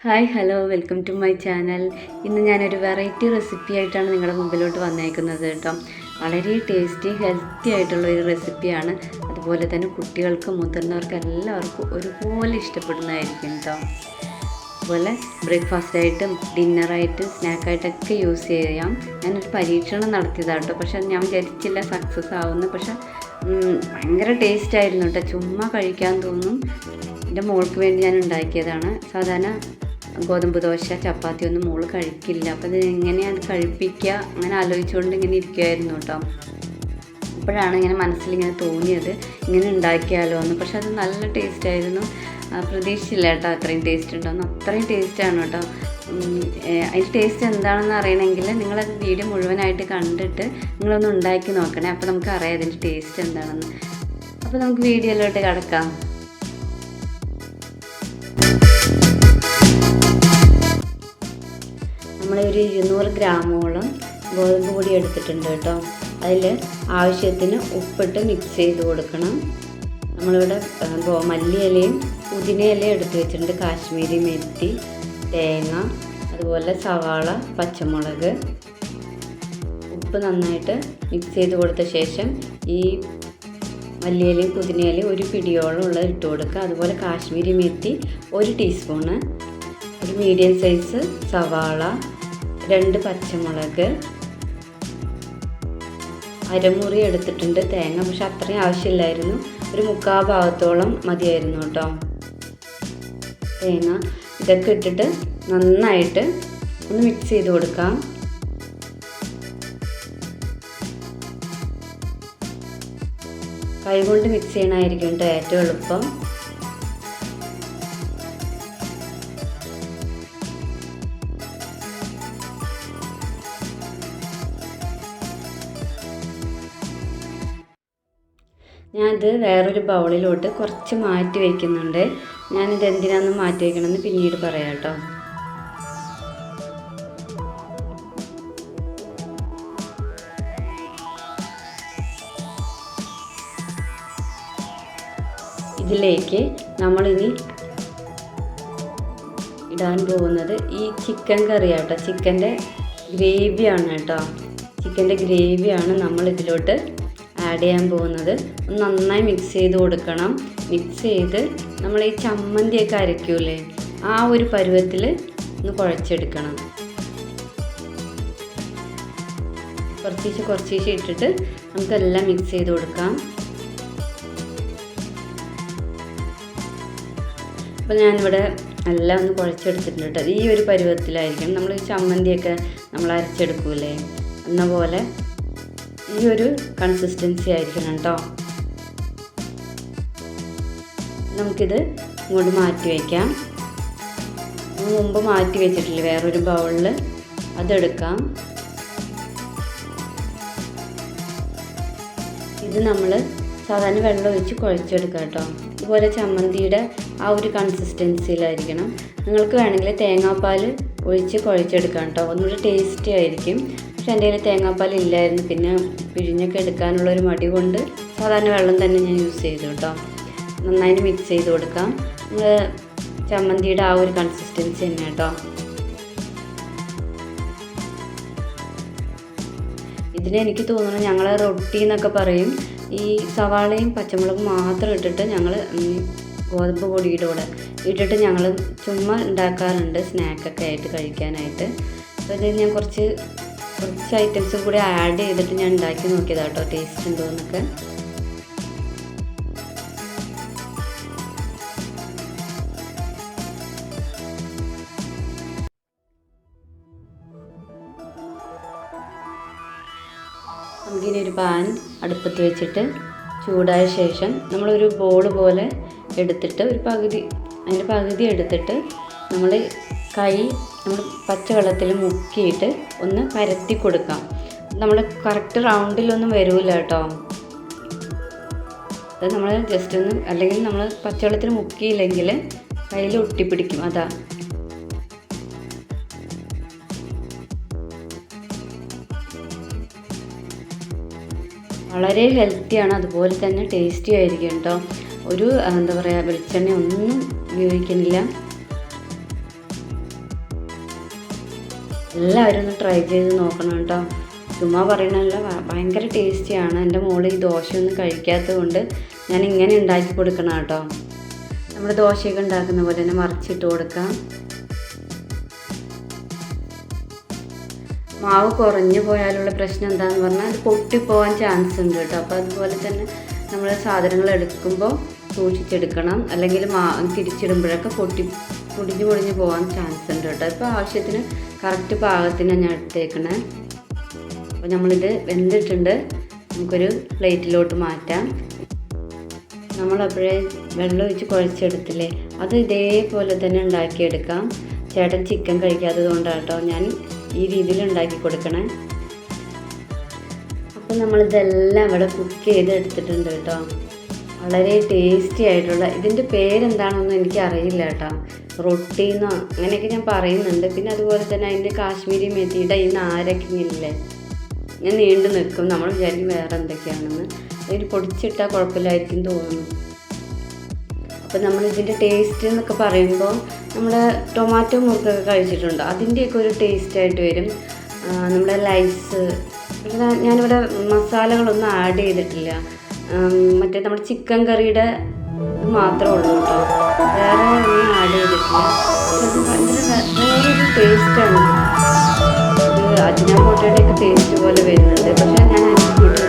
Hi hello welcome to my channel. ഇന്ന് ഞാനൊരു variety recipe ആയിട്ടാണ് നിങ്ങളുടെ മുമ്പിലോട്ട് വന്നേക്കുന്നത് കേട്ടോ. വളരെ ടേസ്റ്റി ഹെൽത്തി ആയിട്ടുള്ള ഒരു റെസിപ്പിയാണ്. അതുപോലെ തന്നെ കുട്ടികൾക്കും മുതിർന്നവർക്കും എല്ലാവർക്കും ഒരുപോലെ ഇഷ്ടപ്പെടുന്നതായിരിക്കും കേട്ടോ. അതുപോലെ ബ്രേക്ക്ഫാസ്റ്റായിട്ടും ഡിന്നറായിട്ടും സ്നാക്കായിട്ടൊക്കെ യൂസ് ചെയ്യാം. ഞാനൊരു പരീക്ഷണം നടത്തിയതാണ് കേട്ടോ. പക്ഷെ ഞാൻ വിചാരിച്ചില്ല സക്സസ് ആവുമെന്ന്. പക്ഷെ ഭയങ്കര ടേസ്റ്റ് ആയിരുന്നു കേട്ടോ. ചുമ്മാ കഴിക്കാൻ തോന്നും. എൻ്റെ മോൾക്ക് വേണ്ടി ഞാൻ ഉണ്ടാക്കിയതാണ്. സാധാരണ ഗോതമ്പ് ദോശ ചപ്പാത്തി ഒന്നും മോള് കഴിക്കില്ല. അപ്പോൾ ഇത് എങ്ങനെയാണ് കഴിപ്പിക്കുക അങ്ങനെ ആലോചിച്ചുകൊണ്ട് ഇങ്ങനെ ഇരിക്കുമായിരുന്നു കേട്ടോ. അപ്പോഴാണ് ഇങ്ങനെ മനസ്സിലിങ്ങനെ തോന്നിയത് ഇങ്ങനെ ഉണ്ടാക്കിയാലോ എന്ന്. പക്ഷെ അത് നല്ല ടേസ്റ്റായിരുന്നു. പ്രതീക്ഷിച്ചില്ല കേട്ടോ അത്രയും ടേസ്റ്റ് ഉണ്ടോയെന്ന്. അത്രയും ടേസ്റ്റാണ് കേട്ടോ. അതിൻ്റെ ടേസ്റ്റ് എന്താണെന്ന് അറിയണമെങ്കിൽ നിങ്ങളത് വീഡിയോ മുഴുവനായിട്ട് കണ്ടിട്ട് നിങ്ങളൊന്ന് ഉണ്ടാക്കി നോക്കണേ. അപ്പോൾ നമുക്ക് അറിയാം അതിൻ്റെ ടേസ്റ്റ് എന്താണെന്ന്. അപ്പോൾ നമുക്ക് വീഡിയോയിലോട്ട് കിടക്കാം. നമ്മളൊരു 200 ഗ്രാമോളം ഗോതമ്പ് പൊടി എടുത്തിട്ടുണ്ട് കേട്ടോ. അതിൽ ആവശ്യത്തിന് ഉപ്പിട്ട് മിക്സ് ചെയ്ത് കൊടുക്കണം. നമ്മളിവിടെ മല്ലിയിലയും പുതിനയിലയും എടുത്ത് വെച്ചിട്ടുണ്ട്. കാശ്മീരി മെത്തി, തേങ്ങ, അതുപോലെ സവാള, പച്ചമുളക്. ഉപ്പ് നന്നായിട്ട് മിക്സ് ചെയ്ത് കൊടുത്ത ശേഷം ഈ മല്ലിയിലയും പുതിനയിലയും ഒരു പിടിയോളം ഉള്ളത് ഇട്ട് കൊടുക്കുക. അതുപോലെ കാശ്മീരി മെത്തി 1 ടീസ്പൂണ്, ഒരു മീഡിയം സൈസ് സവാള, 2 പച്ചമുളക്, അരമുറി എടുത്തിട്ടുണ്ട് തേങ്ങ. പക്ഷെ അത്രയും ആവശ്യമില്ലായിരുന്നു, ഒരു 3/4 ഭാഗത്തോളം മതിയായിരുന്നു കേട്ടോ തേങ്ങ. ഇതൊക്കെ ഇട്ടിട്ട് നന്നായിട്ട് ഒന്ന് മിക്സ് ചെയ്ത് കൊടുക്കാം. കൈകൊണ്ട് മിക്സ് ചെയ്യണമായിരിക്കും കേട്ടോ ഏറ്റവും എളുപ്പം. ഞാനിത് വേറൊരു ബൗളിലോട്ട് കുറച്ച് മാറ്റി വയ്ക്കുന്നുണ്ട്. ഞാനിത് എന്തിനാണെന്ന് മാറ്റി വയ്ക്കണമെന്ന് പിന്നീട് പറയാം കേട്ടോ. ഇതിലേക്ക് നമ്മളിനി ഇടാൻ പോകുന്നത് ഈ ചിക്കൻ കറിയാണ് കേട്ടോ. ചിക്കൻ്റെ ഗ്രേവിയാണ് കേട്ടോ. ചിക്കൻ്റെ ഗ്രേവിയാണ് നമ്മൾ ഇതിലോട്ട് ആഡ് ചെയ്യാൻ പോകുന്നത്. നന്നായി മിക്സ് ചെയ്ത് കൊടുക്കണം. മിക്സ് ചെയ്ത് നമ്മൾ ഈ ചമ്മന്തിയൊക്കെ അരയ്ക്കൂലേ, ആ ഒരു പരുവത്തിൽ ഒന്ന് കുഴച്ചെടുക്കണം. കുറച്ചീശെ ഇട്ടിട്ട് നമുക്കെല്ലാം മിക്സ് ചെയ്ത് കൊടുക്കാം. അപ്പോൾ ഞാനിവിടെ എല്ലാം ഒന്ന് കുഴച്ചെടുത്തിട്ടുണ്ട് കേട്ടോ. ഈ ഒരു പരുവത്തിലായിരിക്കണം. നമ്മൾ ഈ ചമ്മന്തിയൊക്കെ നമ്മൾ അരച്ചെടുക്കൂലേ, എന്ന പോലെ ഈ ഒരു കൺസിസ്റ്റൻസി ആയിരിക്കണം കേട്ടോ. നമുക്കിത് ഇങ്ങോട്ട് മാറ്റി വയ്ക്കാം. മുമ്പ് മാറ്റി വെച്ചിട്ടില്ലേ വേറൊരു ബൗളിൽ, അതെടുക്കാം. ഇത് നമ്മൾ സാധാരണ വെള്ളം ഒഴിച്ച് കുഴച്ചെടുക്കാം കേട്ടോ. ഇതുപോലെ ചമ്മന്തിയുടെ ആ ഒരു കൺസിസ്റ്റൻസിയിലായിരിക്കണം. നിങ്ങൾക്ക് വേണമെങ്കിൽ തേങ്ങാപ്പാൽ ഒഴിച്ച് കുഴച്ചെടുക്കാം കേട്ടോ. ഒന്നുകൂടി ടേസ്റ്റി ആയിരിക്കും. പക്ഷെ എൻ്റെ കയ്യിൽ തേങ്ങാപ്പാൽ ഇല്ലായിരുന്നു. പിന്നെ പിഴിഞ്ഞൊക്കെ എടുക്കാനുള്ളൊരു മടി കൊണ്ട് സാധാരണ വെള്ളം തന്നെ ഞാൻ യൂസ് ചെയ്തു കേട്ടോ. നന്നായിട്ട് മിക്സ് ചെയ്ത് കൊടുക്കാം. നമ്മൾ ചമ്മന്തിയുടെ ആ ഒരു കൺസിസ്റ്റൻസി തന്നെ കേട്ടോ. ഇതിന് എനിക്ക് തോന്നുന്നു ഞങ്ങൾ റൊട്ടി എന്നൊക്കെ പറയും. ഈ സവാളയും പച്ചമുളകും മാത്രം ഇട്ടിട്ട് ഞങ്ങൾ ഗോതമ്പ് പൊടിയുടെ കൂടെ ഇട്ടിട്ട് ഞങ്ങൾ ചുമ്മാ ഉണ്ടാക്കാറുണ്ട് സ്നാക്കൊക്കെ ആയിട്ട് കഴിക്കാനായിട്ട്. അപ്പോൾ ഇത് ഞാൻ കുറച്ച് ഐറ്റംസ് കൂടി ആഡ് ചെയ്തിട്ട് ഞാൻ ഉണ്ടാക്കി നോക്കിയതാണ് കേട്ടോ, ടേസ്റ്റ് ഉണ്ടോ എന്നൊക്കെ. നമുക്കിനി ഒരു പാൻ അടുപ്പത്ത് വെച്ചിട്ട് ചൂടായ ശേഷം നമ്മളൊരു ബോൾ പോലെ എടുത്തിട്ട് അതിൻ്റെ പകുതി എടുത്തിട്ട് നമ്മൾ പച്ചവെള്ളത്തിൽ മുക്കിയിട്ട് ഒന്ന് പരത്തി കൊടുക്കാം. നമ്മൾ കറക്റ്റ് റൗണ്ടിലൊന്നും വരില്ല കേട്ടോ. അത് നമ്മൾ ജസ്റ്റ് ഒന്ന്, അല്ലെങ്കിൽ നമ്മൾ പച്ചവെള്ളത്തിൽ മുക്കിയില്ലെങ്കിൽ കയ്യിൽ ഒട്ടിപ്പിടിക്കും. അതാ വളരെ ഹെൽത്തിയാണ്, അതുപോലെ തന്നെ ടേസ്റ്റി ആയിരിക്കും കേട്ടോ. ഒരു എന്താ പറയുക, വെളിച്ചെണ്ണ ഒന്നും ഉപയോഗിക്കുന്നില്ല. എല്ലാവരും ഒന്ന് ട്രൈ ചെയ്ത് നോക്കണം കേട്ടോ. ചുമ്മാ പറയണല്ല, ഭയങ്കര ടേസ്റ്റിയാണ്. എൻ്റെ മോള് ഈ ദോശയൊന്നും കഴിക്കാത്തത് കൊണ്ട് ഞാൻ ഇങ്ങനെ ഉണ്ടാക്കി കൊടുക്കണം കേട്ടോ. നമ്മൾ ദോശയൊക്കെ ഉണ്ടാക്കുന്ന പോലെ തന്നെ മറിച്ചിട്ട് കൊടുക്കാം. മാവ് കുറഞ്ഞു പോയാലുള്ള പ്രശ്നം എന്താണെന്ന് പറഞ്ഞാൽ അത് പൊട്ടിപ്പോകാൻ ചാൻസ് ഉണ്ട് കേട്ടോ. അപ്പോൾ അതുപോലെ തന്നെ നമ്മൾ സാധനങ്ങൾ എടുക്കുമ്പോൾ സൂക്ഷിച്ചെടുക്കണം, അല്ലെങ്കിൽ തിരിച്ചിടുമ്പോഴൊക്കെ പൊടിഞ്ഞു പോകാൻ ചാൻസ് ഉണ്ട് കേട്ടോ. ഇപ്പോൾ ആവശ്യത്തിന് കറക്റ്റ് പാകത്തിനാണ് ഞാൻ എടുത്തേക്കണേ. അപ്പോൾ നമ്മളിത് വെന്തിട്ടുണ്ട്, നമുക്കൊരു പ്ലേറ്റിലോട്ട് മാറ്റാം. നമ്മളപ്പോഴേ വെള്ളം ഒഴിച്ച് കുഴച്ചെടുത്തില്ലേ, അത് ഇതേപോലെ തന്നെ ഉണ്ടാക്കിയെടുക്കാം. ചേട്ടൻ ചിക്കൻ കഴിക്കാത്തത് കൊണ്ടാണ് കേട്ടോ ഞാൻ ഈ രീതിയിൽ ഉണ്ടാക്കി കൊടുക്കണേ. അപ്പം നമ്മളിതെല്ലാം ഇവിടെ കുക്ക് ചെയ്ത് എടുത്തിട്ടുണ്ട് കേട്ടോ. വളരെ ടേസ്റ്റി ആയിട്ടുള്ള, ഇതിൻ്റെ പേരെന്താണെന്നൊന്നും എനിക്ക് അറിയില്ല കേട്ടോ. റൊട്ടിന്നോ അങ്ങനെയൊക്കെ ഞാൻ പറയുന്നുണ്ട്. പിന്നെ അതുപോലെ തന്നെ അതിൻ്റെ കാശ്മീരി മെത്തിയുടെ ഈ നാരക്കില്ലേ, ഞാൻ നീണ്ടു നിൽക്കും. നമ്മൾ വിചാരിക്കും വേറെ എന്തൊക്കെയാണെന്ന്. അതിൽ പൊടിച്ചിട്ടാൽ കുഴപ്പമില്ലായിരിക്കും തോന്നുന്നു. അപ്പോൾ നമ്മളിതിൻ്റെ ടേസ്റ്റ് എന്നൊക്കെ പറയുമ്പോൾ നമ്മുടെ ടൊമാറ്റോ മുറുക്കൊക്കെ കഴിച്ചിട്ടുണ്ട്, അതിൻ്റെയൊക്കെ ഒരു ടേസ്റ്റായിട്ട് വരും. നമ്മുടെ ലൈസ്, ഞാനിവിടെ മസാലകളൊന്നും ആഡ് ചെയ്തിട്ടില്ല. മറ്റേ നമ്മുടെ ചിക്കൻ കറിയുടെ മാത്രമേ ഉള്ളൂ കേട്ടോ, വേറെ ഒന്നും ആഡ് ചെയ്തിട്ടില്ല. വേറൊരു ടേസ്റ്റാണ് ഇത്. അജിനാമോട്ടോയുടെയൊക്കെ ടേസ്റ്റ് പോലെ വരുന്നുണ്ട്. പക്ഷേ ഞാൻ അതിന് കൂട്ടി